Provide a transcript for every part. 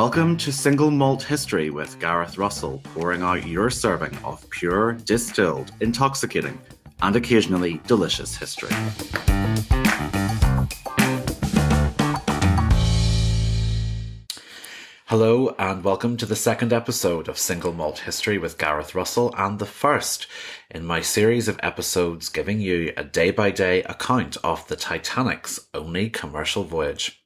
Welcome to Single Malt History with Gareth Russell, pouring out your serving of pure, distilled, intoxicating, and occasionally delicious history. Hello and welcome to the second episode of Single Malt History with Gareth Russell, and the first in my series of episodes giving you a day-by-day account of the Titanic's only commercial voyage.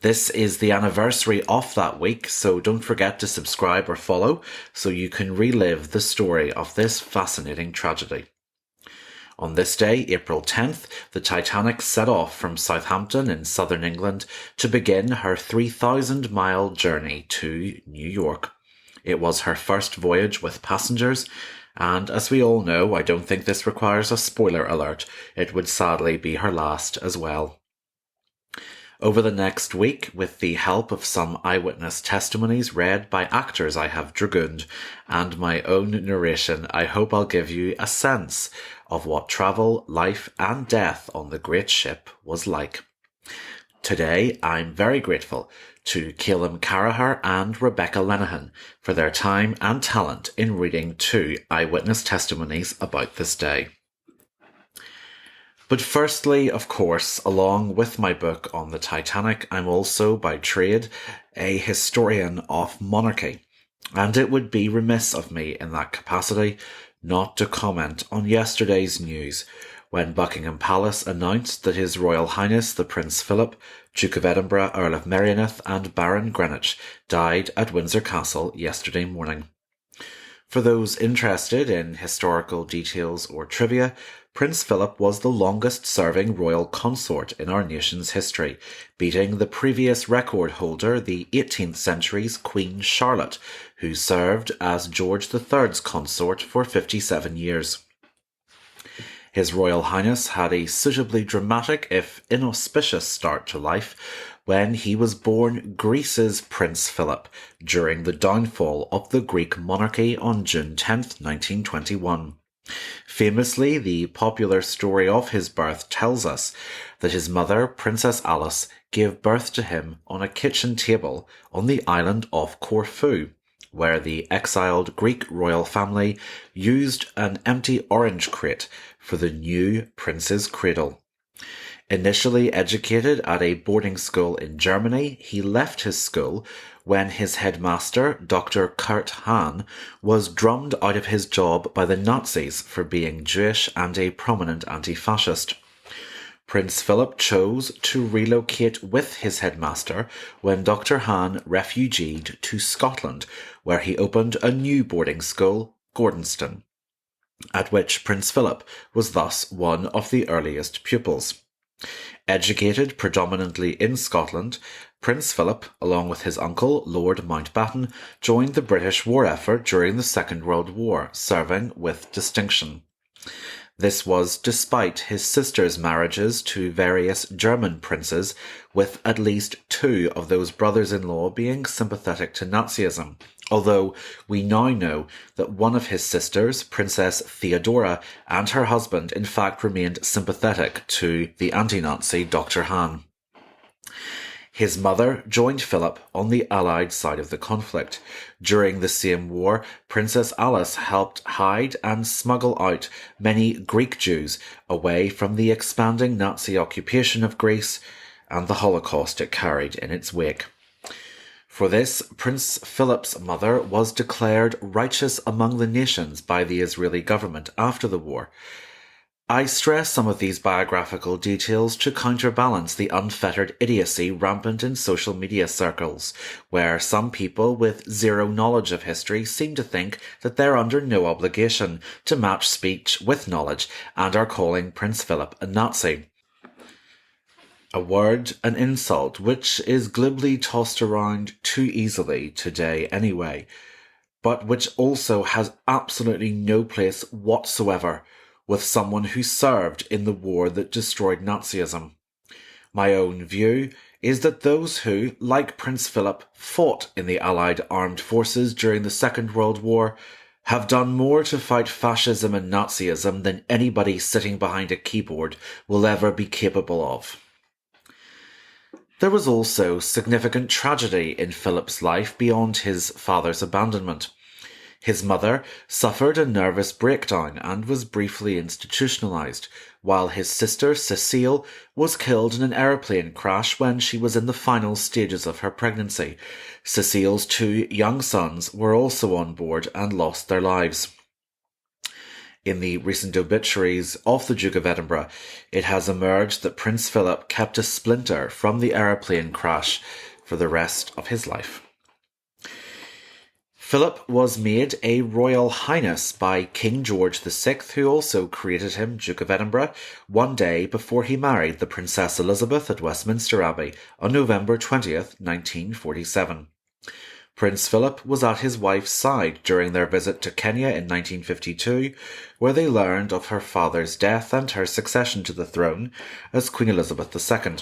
This is the anniversary of that week, so don't forget to subscribe or follow so you can relive the story of this fascinating tragedy. On this day, April 10th, the Titanic set off from Southampton in southern England to begin her 3,000-mile journey to New York. It was her first voyage with passengers, and as we all know, I don't think this requires a spoiler alert, it would sadly be her last as well. Over the next week, with the help of some eyewitness testimonies read by actors I have dragooned and my own narration, I hope I'll give you a sense of what travel, life and death on the great ship was like. Today, I'm very grateful to Cáilum Carragher and Rebecca Lenaghan for their time and talent in reading two eyewitness testimonies about this day. But firstly, of course, along with my book on the Titanic, I'm also by trade a historian of monarchy, and it would be remiss of me in that capacity not to comment on yesterday's news when Buckingham Palace announced that His Royal Highness the Prince Philip, Duke of Edinburgh, Earl of Merioneth and Baron Greenwich died at Windsor Castle yesterday morning. For those interested in historical details or trivia, Prince Philip was the longest-serving royal consort in our nation's history, beating the previous record holder, the 18th century's Queen Charlotte, who served as George III's consort for 57 years. His Royal Highness had a suitably dramatic, if inauspicious, start to life when he was born Greece's Prince Philip during the downfall of the Greek monarchy on June 10th, 1921. Famously, the popular story of his birth tells us that his mother, Princess Alice, gave birth to him on a kitchen table on the island of Corfu, where the exiled Greek royal family used an empty orange crate for the new prince's cradle. Initially educated at a boarding school in Germany, he left his school when his headmaster, Dr. Kurt Hahn, was drummed out of his job by the Nazis for being Jewish and a prominent anti-fascist. Prince Philip chose to relocate with his headmaster when Dr. Hahn refugeed to Scotland, where he opened a new boarding school, Gordonston, at which Prince Philip was thus one of the earliest pupils. Educated predominantly in Scotland, Prince Philip, along with his uncle, Lord Mountbatten, joined the British war effort during the Second World War, serving with distinction. This was despite his sister's marriages to various German princes, with at least two of those brothers-in-law being sympathetic to Nazism, although we now know that one of his sisters, Princess Theodora, and her husband in fact remained sympathetic to the anti-Nazi Dr. Hahn. His mother joined Philip on the Allied side of the conflict. During the same war, Princess Alice helped hide and smuggle out many Greek Jews away from the expanding Nazi occupation of Greece and the Holocaust it carried in its wake. For this, Prince Philip's mother was declared righteous among the nations by the Israeli government after the war. I stress some of these biographical details to counterbalance the unfettered idiocy rampant in social media circles, where some people with zero knowledge of history seem to think that they're under no obligation to match speech with knowledge and are calling Prince Philip a Nazi. A word, an insult, which is glibly tossed around too easily today anyway, but which also has absolutely no place whatsoever with someone who served in the war that destroyed Nazism. My own view is that those who, like Prince Philip, fought in the Allied armed forces during the Second World War have done more to fight fascism and Nazism than anybody sitting behind a keyboard will ever be capable of. There was also significant tragedy in Philip's life beyond his father's abandonment. His mother suffered a nervous breakdown and was briefly institutionalized, while his sister Cecile was killed in an aeroplane crash when she was in the final stages of her pregnancy. Cecile's two young sons were also on board and lost their lives. In the recent obituaries of the Duke of Edinburgh, it has emerged that Prince Philip kept a splinter from the aeroplane crash for the rest of his life. Philip was made a Royal Highness by King George VI, who also created him Duke of Edinburgh, one day before he married the Princess Elizabeth at Westminster Abbey on November 20th, 1947. Prince Philip was at his wife's side during their visit to Kenya in 1952, where they learned of her father's death and her succession to the throne as Queen Elizabeth II.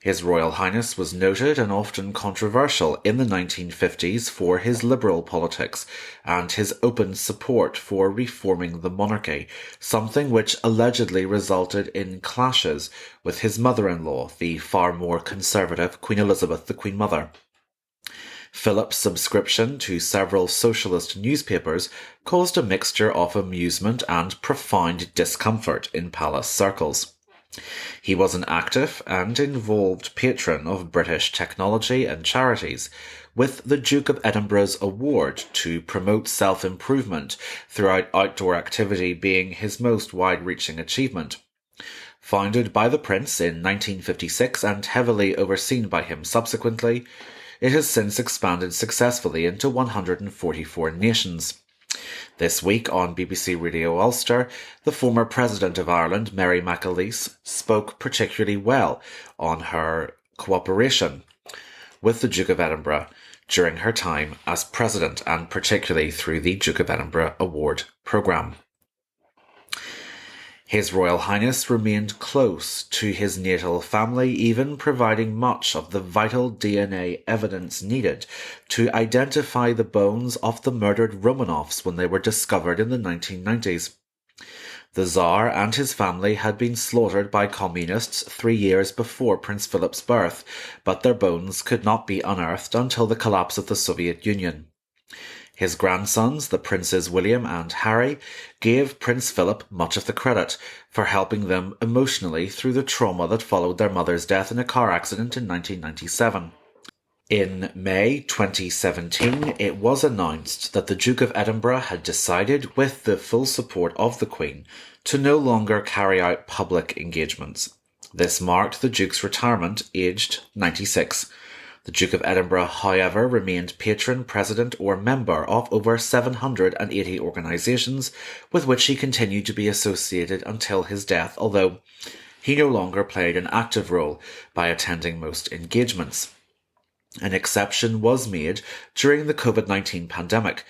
His Royal Highness was noted and often controversial in the 1950s for his liberal politics and his open support for reforming the monarchy, something which allegedly resulted in clashes with his mother-in-law, the far more conservative Queen Elizabeth, the Queen Mother. Philip's subscription to several socialist newspapers caused a mixture of amusement and profound discomfort in palace circles. He was an active and involved patron of British technology and charities, with the Duke of Edinburgh's award to promote self-improvement throughout outdoor activity being his most wide-reaching achievement. Founded by the Prince in 1956 and heavily overseen by him subsequently, it has since expanded successfully into 144 nations. This week on BBC Radio Ulster, the former President of Ireland, Mary McAleese, spoke particularly well on her cooperation with the Duke of Edinburgh during her time as President, and particularly through the Duke of Edinburgh Award programme. His Royal Highness remained close to his natal family, even providing much of the vital DNA evidence needed to identify the bones of the murdered Romanovs when they were discovered in the 1990s. The Tsar and his family had been slaughtered by communists 3 years before Prince Philip's birth, but their bones could not be unearthed until the collapse of the Soviet Union. His grandsons, the Princes William and Harry, gave Prince Philip much of the credit for helping them emotionally through the trauma that followed their mother's death in a car accident in 1997. In May 2017, it was announced that the Duke of Edinburgh had decided, with the full support of the Queen, to no longer carry out public engagements. This marked the Duke's retirement, aged 96. The Duke of Edinburgh, however, remained patron, president or member of over 780 organisations with which he continued to be associated until his death, although he no longer played an active role by attending most engagements. An exception was made during the COVID-19 pandemic,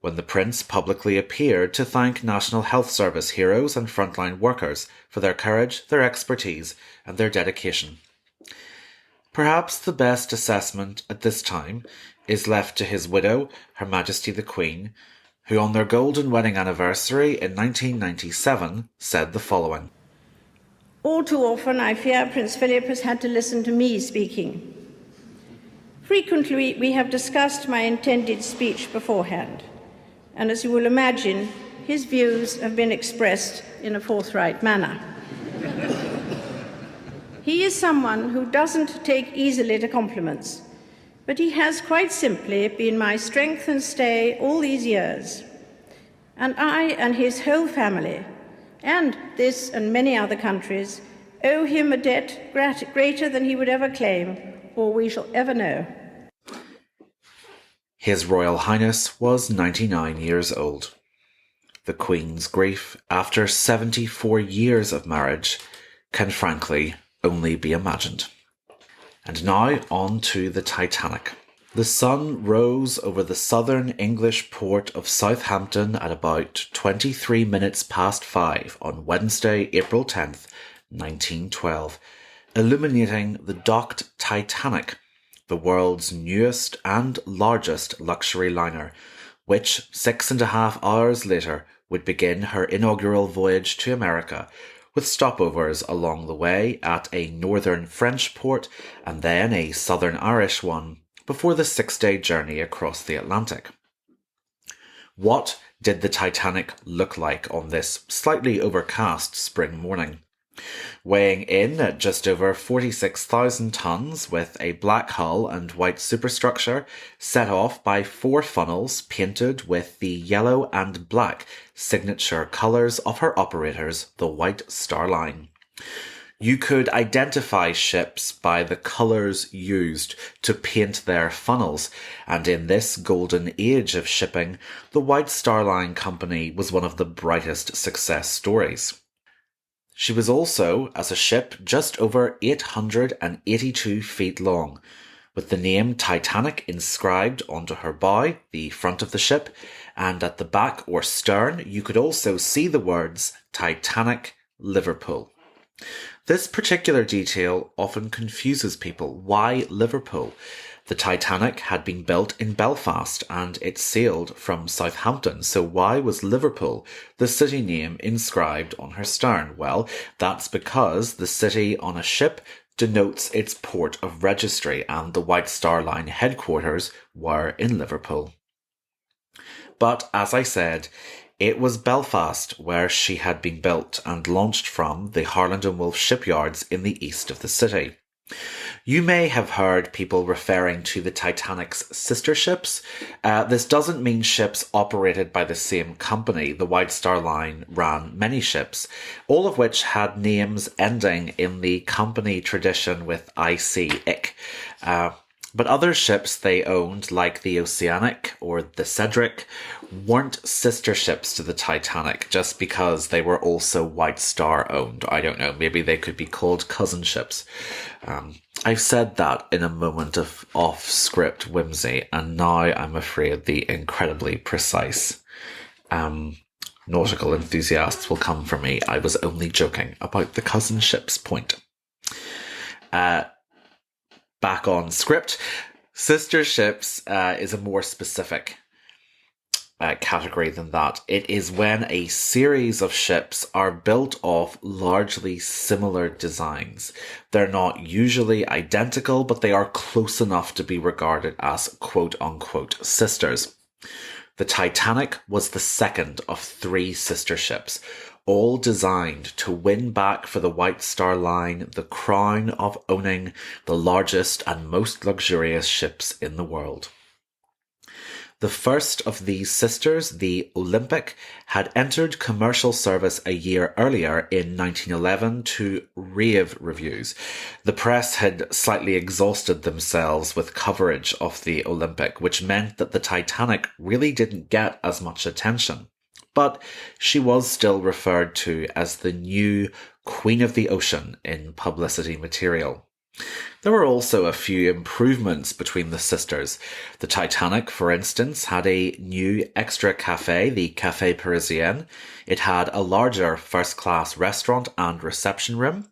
when the Prince publicly appeared to thank National Health Service heroes and frontline workers for their courage, their expertise and their dedication. Perhaps the best assessment at this time is left to his widow, Her Majesty the Queen, who on their golden wedding anniversary in 1997 said the following. All too often, I fear Prince Philip has had to listen to me speaking. Frequently, we have discussed my intended speech beforehand, and as you will imagine, his views have been expressed in a forthright manner. He is someone who doesn't take easily to compliments, but he has quite simply been my strength and stay all these years. And I and his whole family, and this and many other countries, owe him a debt greater than he would ever claim or we shall ever know. His Royal Highness was 99 years old. The Queen's grief after 74 years of marriage can frankly only be imagined. And now on to the Titanic. The sun rose over the southern English port of Southampton at about 23 minutes past 5 on Wednesday, April 10th, 1912, illuminating the docked Titanic, the world's newest and largest luxury liner, which 6.5 hours later would begin her inaugural voyage to America, with stopovers along the way at a northern French port and then a southern Irish one before the 6-day journey across the Atlantic. What did the Titanic look like on this slightly overcast spring morning? Weighing in at just over 46,000 tonnes with a black hull and white superstructure set off by 4 funnels painted with the yellow and black signature colours of her operators, the White Star Line. You could identify ships by the colours used to paint their funnels, and in this golden age of shipping, the White Star Line Company was one of the brightest success stories. She was also, as a ship, just over 882 feet long, with the name Titanic inscribed onto her bow, the front of the ship, and at the back or stern you could also see the words Titanic, Liverpool. This particular detail often confuses people. Why Liverpool? The Titanic had been built in Belfast and it sailed from Southampton, so why was Liverpool the city name inscribed on her stern? Well, that's because the city on a ship denotes its port of registry, and the White Star Line headquarters were in Liverpool. But as I said, it was Belfast where she had been built and launched from the Harland and Wolff shipyards in the east of the city. You may have heard people referring to the Titanic's sister ships. This doesn't mean ships operated by the same company. The White Star Line ran many ships, all of which had names ending in the company tradition with IC-ic. But other ships they owned, like the Oceanic or the Cedric, weren't sister ships to the Titanic just because they were also White Star owned. I don't know, maybe they could be called cousin ships. I've said that in a moment of off-script whimsy, and now I'm afraid the incredibly precise nautical enthusiasts will come for me. I was only joking about the cousin ships point. Back on script, sister ships is a more specific category than that. It is when a series of ships are built of largely similar designs. They're not usually identical, but they are close enough to be regarded as quote-unquote sisters. The Titanic was the second of 3 sister ships, all designed to win back for the White Star Line the crown of owning the largest and most luxurious ships in the world. The first of these sisters, the Olympic, had entered commercial service a year earlier in 1911 to rave reviews. The press had slightly exhausted themselves with coverage of the Olympic, which meant that the Titanic really didn't get as much attention. But she was still referred to as the new Queen of the Ocean in publicity material. There were also a few improvements between the sisters. The Titanic, for instance, had a new extra cafe, the Café Parisien. It had a larger first-class restaurant and reception room.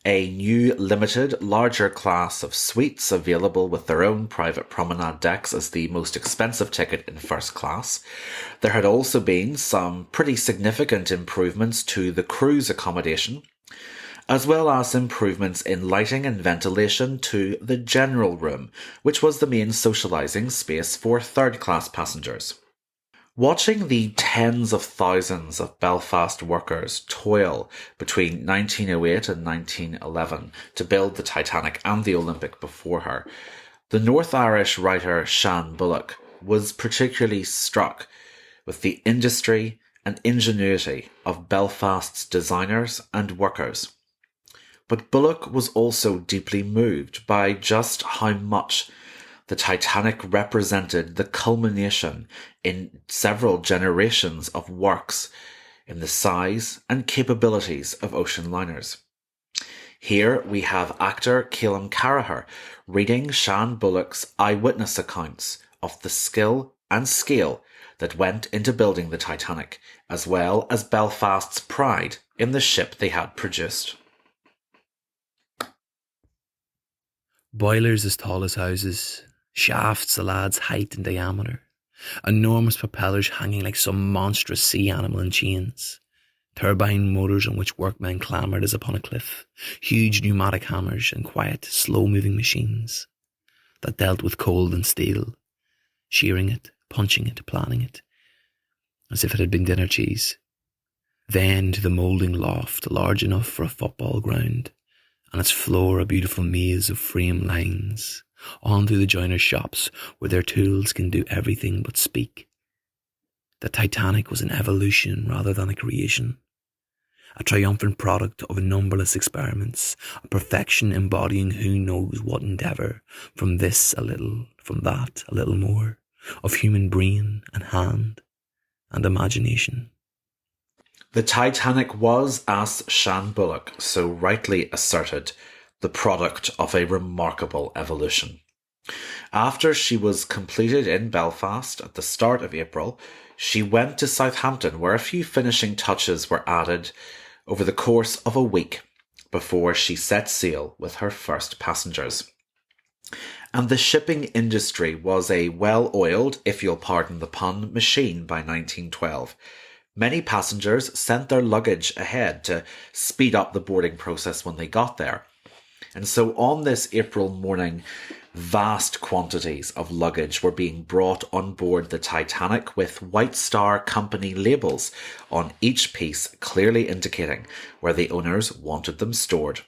A new limited, larger class of suites available with their own private promenade decks as the most expensive ticket in first class. There had also been some pretty significant improvements to the cruise accommodation, as well as improvements in lighting and ventilation to the general room, which was the main socialising space for third-class passengers. Watching the tens of thousands of Belfast workers toil between 1908 and 1911 to build the Titanic and the Olympic before her, the North Irish writer Shan Bullock was particularly struck with the industry and ingenuity of Belfast's designers and workers. But Bullock was also deeply moved by just how much the Titanic represented the culmination in several generations of works in the size and capabilities of ocean liners. Here we have actor Cáilum Carragher reading Shan Bullock's eyewitness accounts of the skill and scale that went into building the Titanic, as well as Belfast's pride in the ship they had produced. Boilers as tall as houses, shafts a lad's height and diameter, enormous propellers hanging like some monstrous sea animal in chains, turbine motors on which workmen clambered as upon a cliff, huge pneumatic hammers and quiet, slow-moving machines that dealt with cold and steel, shearing it, punching it, planning it, as if it had been dinner cheese. Then to the moulding loft, large enough for a football ground, and its floor a beautiful maze of frame lines, on through the joiners' shops where their tools can do everything but speak. The Titanic was an evolution rather than a creation, a triumphant product of numberless experiments, a perfection embodying who knows what endeavour, from this a little, from that a little more, of human brain and hand and imagination. The Titanic was, as Shan Bullock so rightly asserted, the product of a remarkable evolution. After she was completed in Belfast at the start of April, she went to Southampton, where a few finishing touches were added over the course of a week before she set sail with her first passengers. And the shipping industry was a well-oiled, if you'll pardon the pun, machine by 1912. Many passengers sent their luggage ahead to speed up the boarding process when they got there. And so on this April morning, vast quantities of luggage were being brought on board the Titanic with White Star Company labels on each piece, clearly indicating where the owners wanted them stored.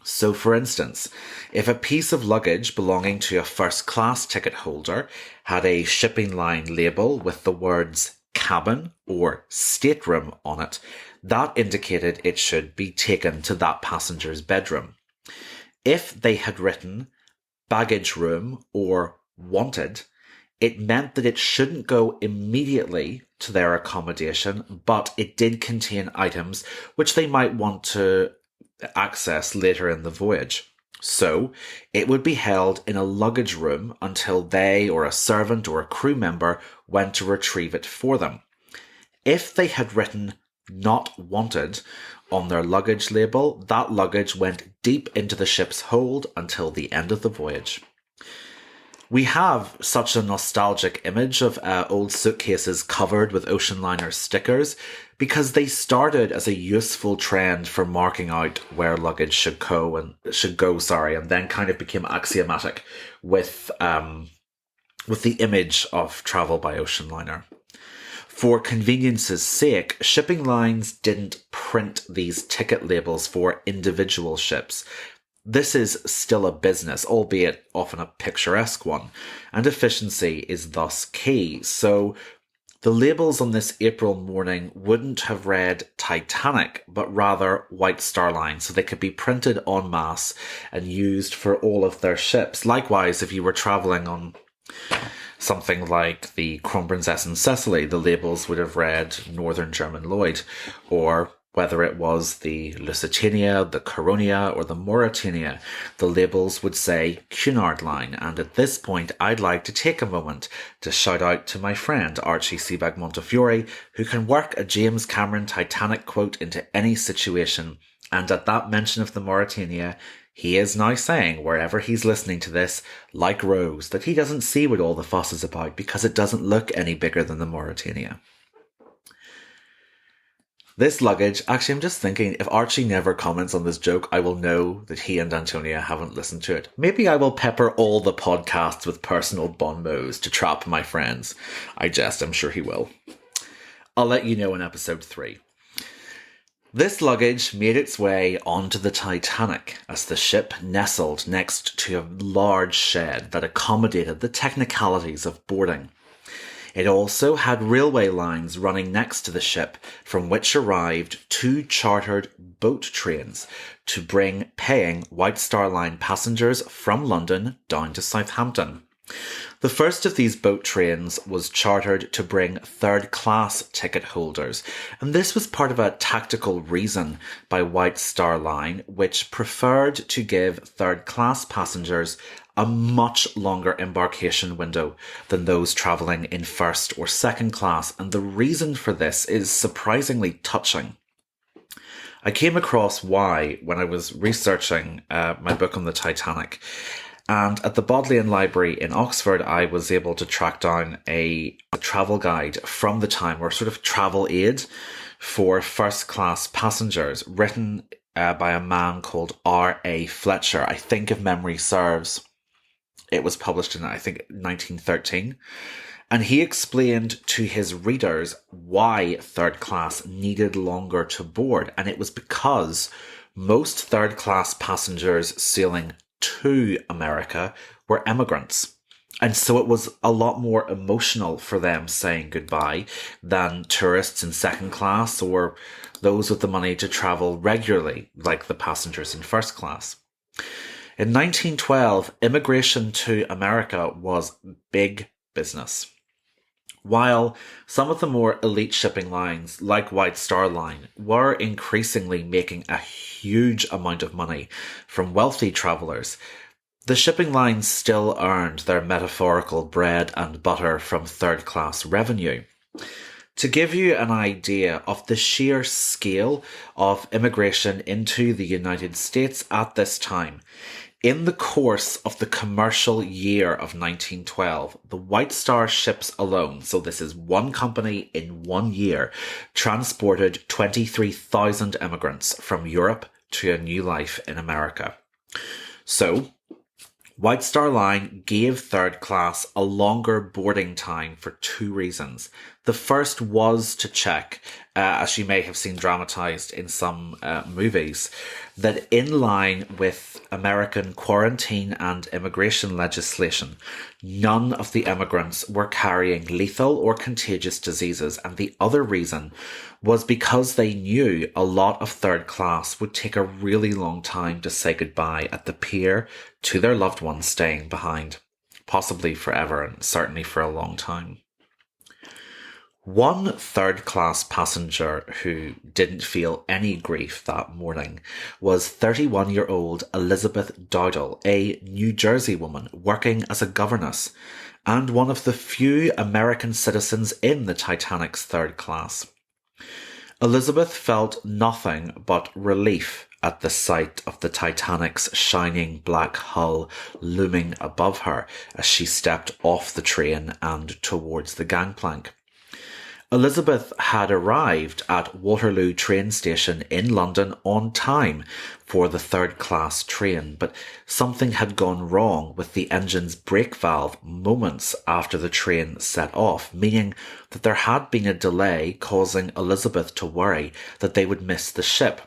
So, for instance, if a piece of luggage belonging to a first-class ticket holder had a shipping line label with the words cabin or stateroom on it, that indicated it should be taken to that passenger's bedroom. If they had written baggage room or wanted, it meant that it shouldn't go immediately to their accommodation, but it did contain items which they might want to access later in the voyage. So it would be held in a luggage room until they or a servant or a crew member went to retrieve it for them. If they had written not wanted on their luggage label, that luggage went deep into the ship's hold until the end of the voyage. We have such a nostalgic image of old suitcases covered with ocean liner stickers because they started as a useful trend for marking out where luggage should go, and then kind of became axiomatic with the image of travel by ocean liner. For convenience's sake, shipping lines didn't print these ticket labels for individual ships. This is still a business, albeit often a picturesque one, and efficiency is thus key. So the labels on this April morning wouldn't have read Titanic, but rather White Star Line, so they could be printed en masse and used for all of their ships. Likewise, if you were travelling on something like the Kronprinzessin and Cecily, the labels would have read Northern German Lloyd, or whether it was the Lusitania, the Caronia, or the Mauretania, the labels would say Cunard Line. And at this point, I'd like to take a moment to shout out to my friend Archie Seabag Montefiore, who can work a James Cameron Titanic quote into any situation. And at that mention of the Mauretania, he is now saying, wherever he's listening to this, like Rose, that he doesn't see what all the fuss is about because it doesn't look any bigger than the Mauretania. This luggage, actually I'm just thinking, if Archie never comments on this joke, I will know that he and Antonia haven't listened to it. Maybe I will pepper all the podcasts with personal bon mots to trap my friends. I jest, I'm sure he will. I'll let you know in episode 3. This luggage made its way onto the Titanic as the ship nestled next to a large shed that accommodated the technicalities of boarding. It also had railway lines running next to the ship, from which arrived 2 chartered boat trains to bring paying White Star Line passengers from London down to Southampton. The first of these boat trains was chartered to bring third-class ticket holders, and this was part of a tactical reason by White Star Line, which preferred to give third-class passengers a much longer embarkation window than those travelling in first or second class, and the reason for this is surprisingly touching. I came across why when I was researching my book on the Titanic, and at the Bodleian Library in Oxford, I was able to track down a travel guide from the time, or sort of travel aid for first-class passengers, written by a man called R.A. Fletcher. I think, if memory serves, it was published in, I think, 1913. And he explained to his readers why third class needed longer to board. And it was because most third class passengers sailing to America were emigrants. And so it was a lot more emotional for them saying goodbye than tourists in second class or those with the money to travel regularly, like the passengers in first class. In 1912, immigration to America was big business. While some of the more elite shipping lines, like White Star Line, were increasingly making a huge amount of money from wealthy travellers, the shipping lines still earned their metaphorical bread and butter from third-class revenue. To give you an idea of the sheer scale of immigration into the United States at this time, in the course of the commercial year of 1912, the White Star ships alone, so this is one company in 1 year, transported 23,000 immigrants from Europe to a new life in America. So, White Star Line gave third class a longer boarding time for two reasons. The first was to check, as you may have seen dramatised in some movies, that in line with American quarantine and immigration legislation, none of the immigrants were carrying lethal or contagious diseases. And the other reason was because they knew a lot of third class would take a really long time to say goodbye at the pier to their loved ones staying behind, possibly forever and certainly for a long time. One third-class passenger who didn't feel any grief that morning was 31-year-old Elizabeth Dowdall, a New Jersey woman working as a governess and one of the few American citizens in the Titanic's third class. Elizabeth felt nothing but relief at the sight of the Titanic's shining black hull looming above her as she stepped off the train and towards the gangplank. Elizabeth had arrived at Waterloo train station in London on time for the third-class train, but something had gone wrong with the engine's brake valve moments after the train set off, meaning that there had been a delay causing Elizabeth to worry that they would miss the ship.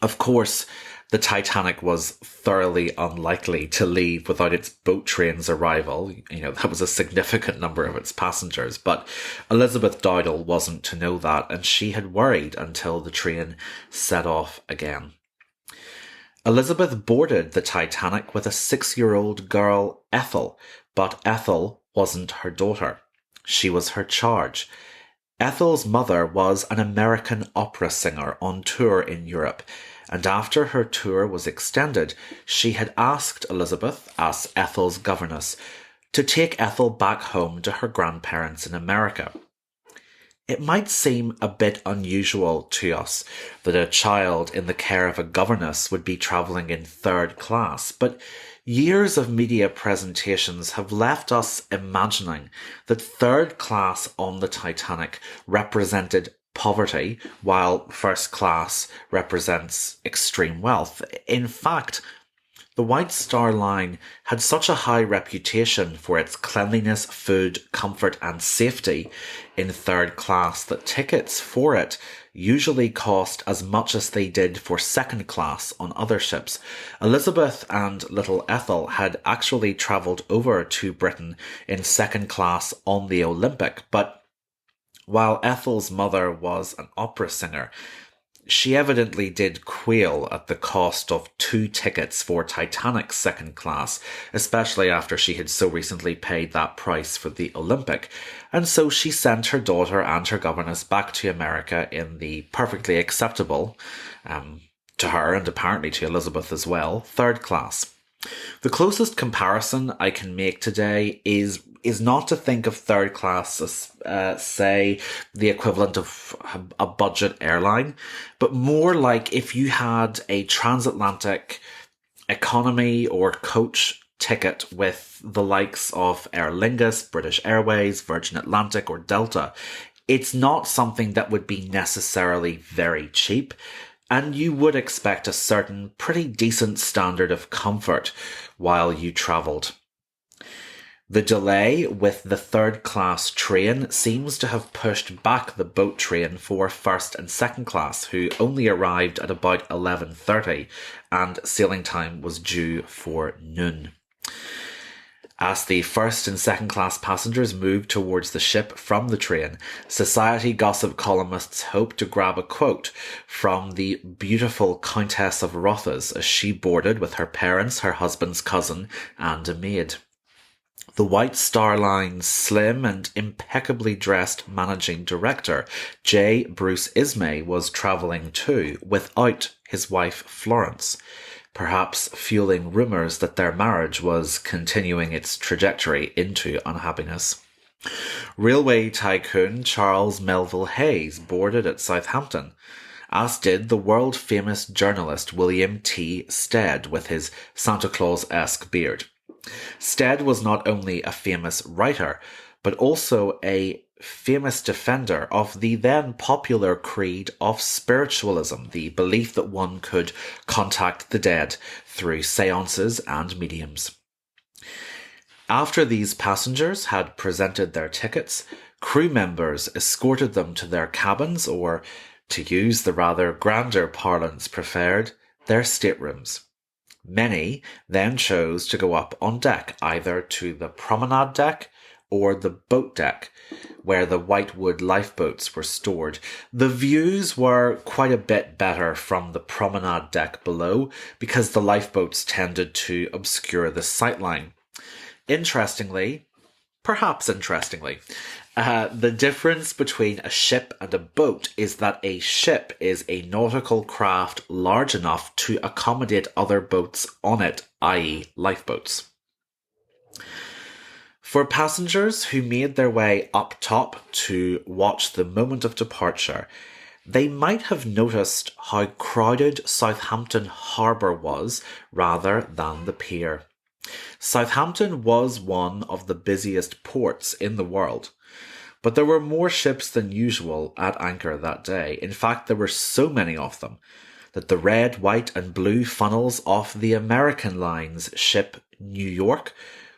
Of course, the Titanic was thoroughly unlikely to leave without its boat train's arrival. That was a significant number of its passengers, but Elizabeth Dowdall wasn't to know that, and she had worried until the train set off again. Elizabeth boarded the Titanic with a 6-year-old girl, Ethel, but Ethel wasn't her daughter. She was her charge. Ethel's mother was an American opera singer on tour in Europe, and after her tour was extended, she had asked Elizabeth, as Ethel's governess, to take Ethel back home to her grandparents in America. It might seem a bit unusual to us that a child in the care of a governess would be travelling in third class, but years of media presentations have left us imagining that third class on the Titanic represented poverty, while first class represents extreme wealth. In fact, the White Star Line had such a high reputation for its cleanliness, food, comfort and safety in third class that tickets for it usually cost as much as they did for second class on other ships. Elizabeth and little Ethel had actually travelled over to Britain in second class on the Olympic, but while Ethel's mother was an opera singer, she evidently did quail at the cost of 2 tickets for Titanic's second class, especially after she had so recently paid that price for the Olympic, and so she sent her daughter and her governess back to America in the perfectly acceptable, to her and apparently to Elizabeth as well, third class. The closest comparison I can make today is not to think of third class as, say, the equivalent of a budget airline, but more like if you had a transatlantic economy or coach ticket with the likes of Aer Lingus, British Airways, Virgin Atlantic or Delta. It's not something that would be necessarily very cheap, and you would expect a certain pretty decent standard of comfort while you travelled. The delay with the third-class train seems to have pushed back the boat train for first and second class, who only arrived at about 11:30, and sailing time was due for noon. As the first and second class passengers moved towards the ship from the train, society gossip columnists hoped to grab a quote from the beautiful Countess of Rothes as she boarded with her parents, her husband's cousin, and a maid. The White Star Line's slim and impeccably dressed managing director, J. Bruce Ismay, was travelling too, without his wife Florence, perhaps fueling rumours that their marriage was continuing its trajectory into unhappiness. Railway tycoon Charles Melville Hayes boarded at Southampton, as did the world-famous journalist William T. Stead with his Santa Claus-esque beard. Stead was not only a famous writer, but also a famous defender of the then popular creed of spiritualism, the belief that one could contact the dead through seances and mediums. After these passengers had presented their tickets, crew members escorted them to their cabins, or, to use the rather grander parlance preferred, their staterooms. Many then chose to go up on deck, either to the promenade deck or the boat deck, where the whitewood lifeboats were stored. The views were quite a bit better from the promenade deck below, because the lifeboats tended to obscure the sightline. Perhaps interestingly, the difference between a ship and a boat is that a ship is a nautical craft large enough to accommodate other boats on it, i.e. lifeboats. For passengers who made their way up top to watch the moment of departure, they might have noticed how crowded Southampton Harbour was rather than the pier. Southampton was one of the busiest ports in the world, but there were more ships than usual at anchor that day. In fact, there were so many of them that the red, white and blue funnels off the American Line's ship New York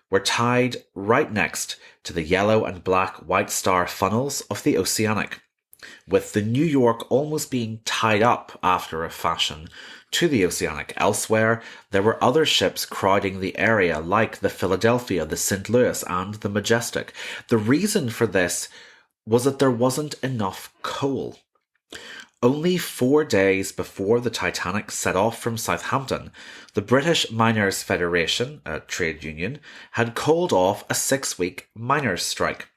were tied right next to the yellow and black White Star funnels of the Oceanic, with the New York almost being tied up after a fashion to the Oceanic. Elsewhere, there were other ships crowding the area, like the Philadelphia, the St. Louis and the Majestic. The reason for this was that there wasn't enough coal. Only 4 days before the Titanic set off from Southampton, the British Miners' Federation, a trade union, had called off a 6-week miners' strike.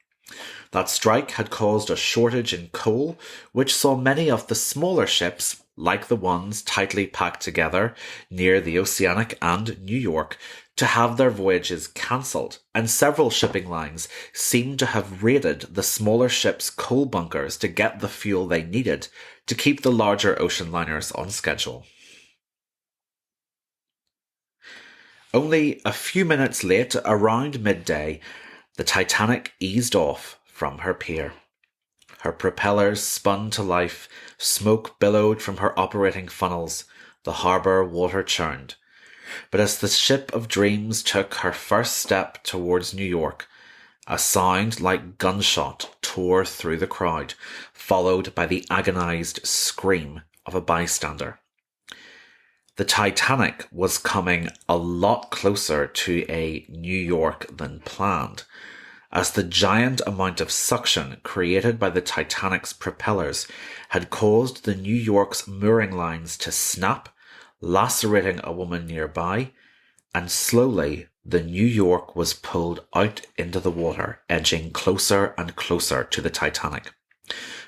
That strike had caused a shortage in coal, which saw many of the smaller ships, like the ones tightly packed together near the Oceanic and New York, to have their voyages cancelled, and several shipping lines seemed to have raided the smaller ships' coal bunkers to get the fuel they needed to keep the larger ocean liners on schedule. Only a few minutes late, around midday, the Titanic eased off from her pier. Her propellers spun to life, smoke billowed from her operating funnels, the harbour water churned. But as the ship of dreams took her first step towards New York, a sound like gunshot tore through the crowd, followed by the agonised scream of a bystander. The Titanic was coming a lot closer to a New York than planned, as the giant amount of suction created by the Titanic's propellers had caused the New York's mooring lines to snap, lacerating a woman nearby, and slowly the New York was pulled out into the water, edging closer and closer to the Titanic.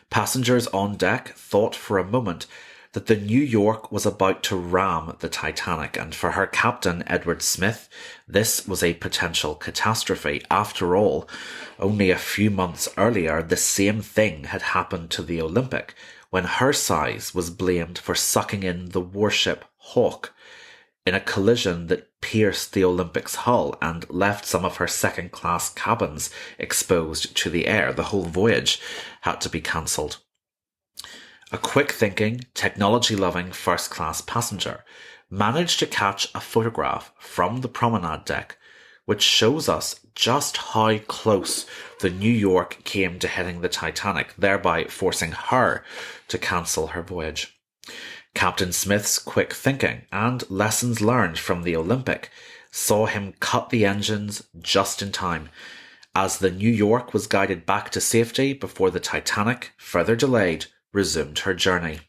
Passengers on deck thought for a moment that the New York was about to ram the Titanic, and for her captain, Edward Smith, this was a potential catastrophe. After all, only a few months earlier, the same thing had happened to the Olympic, when her size was blamed for sucking in the warship Hawke in a collision that pierced the Olympic's hull and left some of her second-class cabins exposed to the air. The whole voyage had to be cancelled. A quick-thinking, technology-loving first-class passenger managed to catch a photograph from the promenade deck which shows us just how close the New York came to hitting the Titanic, thereby forcing her to cancel her voyage. Captain Smith's quick thinking and lessons learned from the Olympic saw him cut the engines just in time, as the New York was guided back to safety before the Titanic, further delayed, resumed her journey.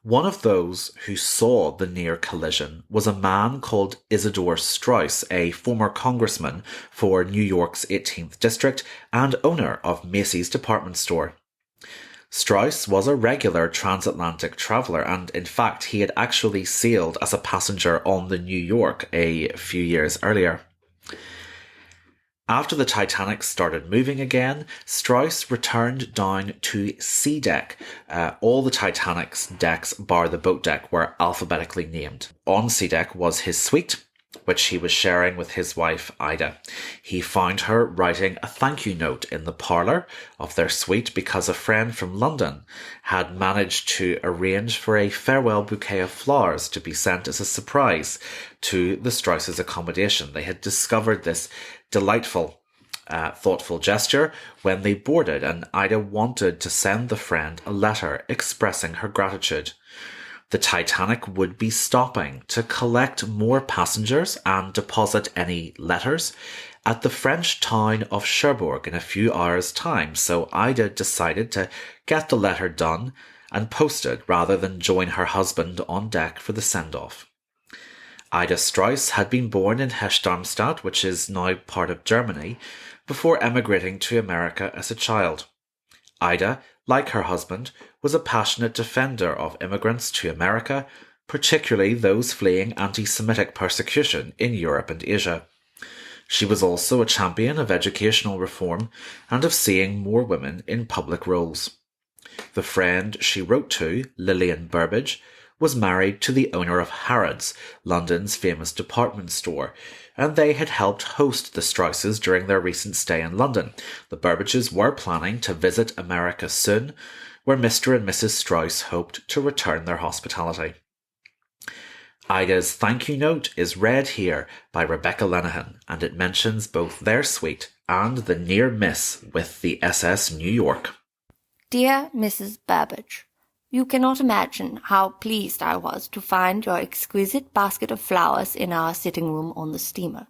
One of those who saw the near collision was a man called Ida Straus, a former congressman for New York's 18th District and owner of Macy's department store. Straus was a regular transatlantic traveller, and in fact he had actually sailed as a passenger on the New York a few years earlier. After the Titanic started moving again, Straus returned down to sea deck. All the Titanic's decks, bar the boat deck, were alphabetically named. On sea deck was his suite, which he was sharing with his wife Ida. He found her writing a thank you note in the parlour of their suite because a friend from London had managed to arrange for a farewell bouquet of flowers to be sent as a surprise to the Straus's accommodation. They had discovered this delightful, thoughtful gesture when they boarded, and Ida wanted to send the friend a letter expressing her gratitude. The Titanic would be stopping to collect more passengers and deposit any letters at the French town of Cherbourg in a few hours' time, so Ida decided to get the letter done and posted rather than join her husband on deck for the send-off. Ida Straus had been born in Hesse-Darmstadt, which is now part of Germany, before emigrating to America as a child. Ida, like her husband, was a passionate defender of immigrants to America, particularly those fleeing anti-Semitic persecution in Europe and Asia. She was also a champion of educational reform and of seeing more women in public roles. The friend she wrote to, Lillian Burbage, was married to the owner of Harrods, London's famous department store, and they had helped host the Strauses during their recent stay in London. The Burbages were planning to visit America soon, where Mr. and Mrs. Straus hoped to return their hospitality. Ida's thank you note is read here by Rebecca Lenaghan, and it mentions both their suite and the near miss with the SS New York. Dear Mrs. Burbage, you cannot imagine how pleased I was to find your exquisite basket of flowers in our sitting room on the steamer.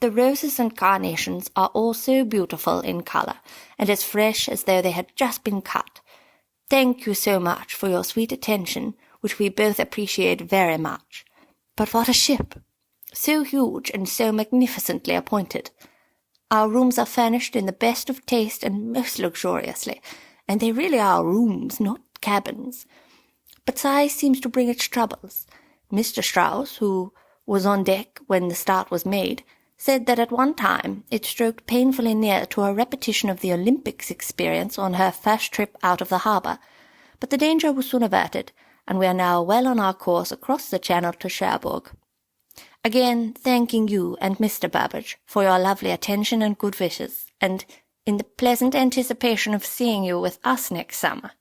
The roses and carnations are all so beautiful in colour, and as fresh as though they had just been cut. Thank you so much for your sweet attention, which we both appreciate very much. But what a ship! So huge and so magnificently appointed. Our rooms are furnished in the best of taste and most luxuriously, and they really are rooms, not cabins. But size seems to bring its troubles. Mr. Straus, who was on deck when the start was made, said that at one time it stroked painfully near to a repetition of the Olympics experience on her first trip out of the harbour. But the danger was soon averted, and we are now well on our course across the channel to Cherbourg. Again, thanking you and Mr. Burbage for your lovely attention and good wishes, and in the pleasant anticipation of seeing you with us next summer.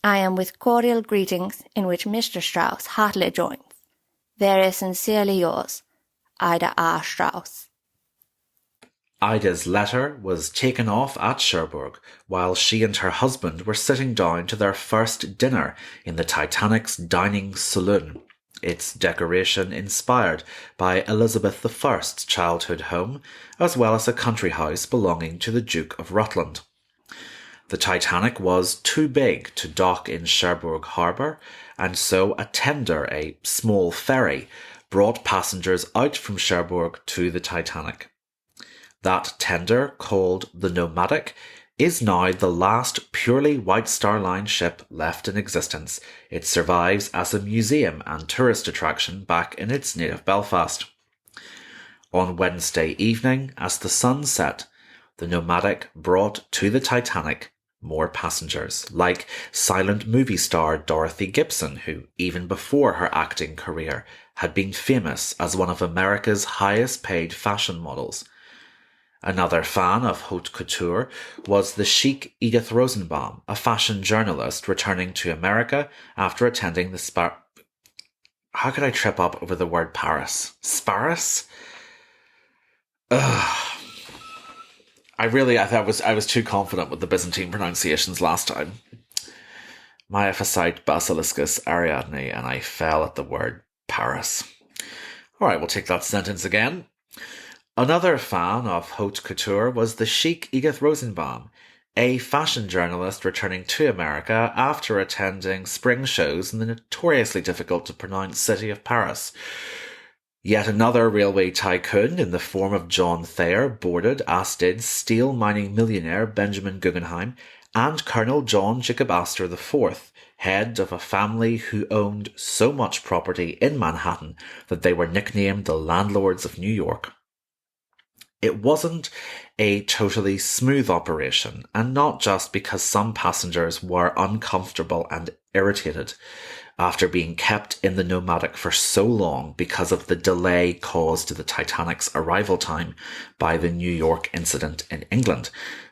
I am with cordial greetings, in which Mr. Straus heartily joins. Very sincerely yours, Ida R. Straus. Ida's letter was taken off at Cherbourg while she and her husband were sitting down to their first dinner in the Titanic's dining saloon, its decoration inspired by Elizabeth I's childhood home, as well as a country house belonging to the Duke of Rutland. The Titanic was too big to dock in Cherbourg harbour, and so a tender, a small ferry, brought passengers out from Cherbourg to the Titanic. That tender, called the Nomadic, is now the last purely White Star Line ship left in existence. It survives as a museum and tourist attraction back in its native Belfast. On Wednesday evening, as the sun set, the Nomadic brought to the Titanic more passengers, like silent movie star Dorothy Gibson, who, even before her acting career, had been famous as one of America's highest paid fashion models. Another fan of haute couture was the chic Edith Rosenbaum, a fashion journalist returning to America after attending the How could I trip up over the word Paris? Sparris? Ugh. I was too confident with the Byzantine pronunciations last time. Myophyte basiliscus Ariadne, and I fell at the word Paris. Alright, we'll take that sentence again. Another fan of haute couture was the chic Edith Rosenbaum, a fashion journalist returning to America after attending spring shows in the notoriously difficult to pronounce city of Paris. Yet another railway tycoon in the form of John Thayer boarded, as did steel mining millionaire Benjamin Guggenheim and Colonel John Jacob Astor IV, head of a family who owned so much property in Manhattan that they were nicknamed the landlords of New York. It wasn't a totally smooth operation, and not just because some passengers were uncomfortable and irritated after being kept in the Nomadic for so long because of the delay caused to the Titanic's arrival time by the New York incident in England,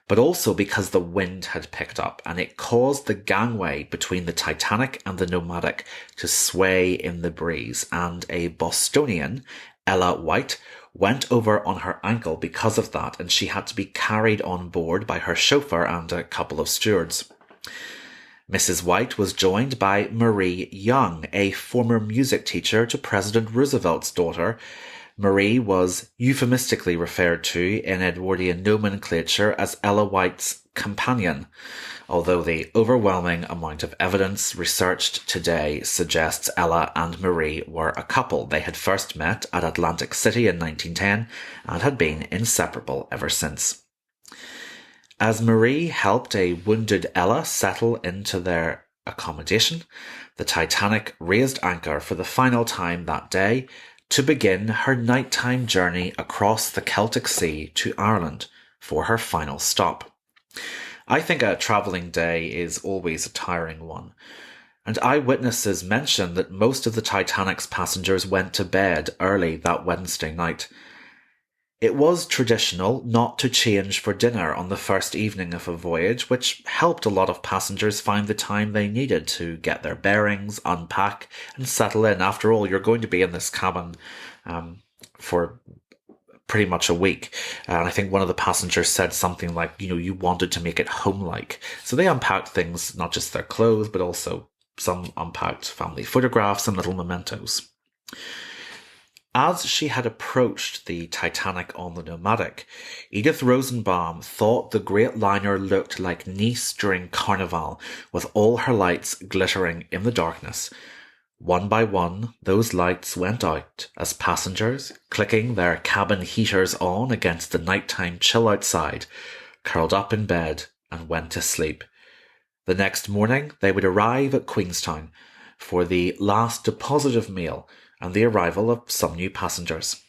but also because the wind had picked up and it caused the gangway between the Titanic and the Nomadic to sway in the breeze, and a Bostonian, Ella White, went over on her ankle because of that, and she had to be carried on board by her chauffeur and a couple of stewards. Mrs. White was joined by Marie Young, a former music teacher to President Roosevelt's daughter. Marie was euphemistically referred to in Edwardian nomenclature as Ella White's companion, although the overwhelming amount of evidence researched today suggests Ella and Marie were a couple. They had first met at Atlantic City in 1910 and had been inseparable ever since. As Marie helped a wounded Ella settle into their accommodation, the Titanic raised anchor for the final time that day to begin her nighttime journey across the Celtic Sea to Ireland for her final stop. I think a travelling day is always a tiring one, and eyewitnesses mention that most of the Titanic's passengers went to bed early that Wednesday night. It was traditional not to change for dinner on the first evening of a voyage, which helped a lot of passengers find the time they needed to get their bearings, unpack, and settle in. After all, you're going to be in this cabin for pretty much a week. And I think one of the passengers said something like, you wanted to make it home-like. So they unpacked things, not just their clothes, but also some unpacked family photographs and little mementos. As she had approached the Titanic on the Nomadic, Edith Rosenbaum thought the great liner looked like Nice during Carnival, with all her lights glittering in the darkness. One by one, those lights went out as passengers, clicking their cabin heaters on against the nighttime chill outside, curled up in bed and went to sleep. The next morning, they would arrive at Queenstown for the last depositive meal and the arrival of some new passengers.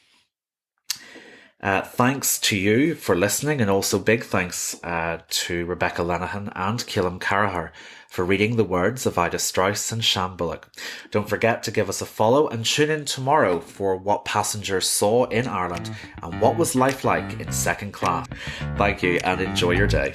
Thanks to you for listening, and also big thanks to Rebecca Lenaghan and Cáilum Carragher for reading the words of Ida Straus and Shan Bullock. Don't forget to give us a follow and tune in tomorrow for what passengers saw in Ireland and what was life like in second class. Thank you and enjoy your day.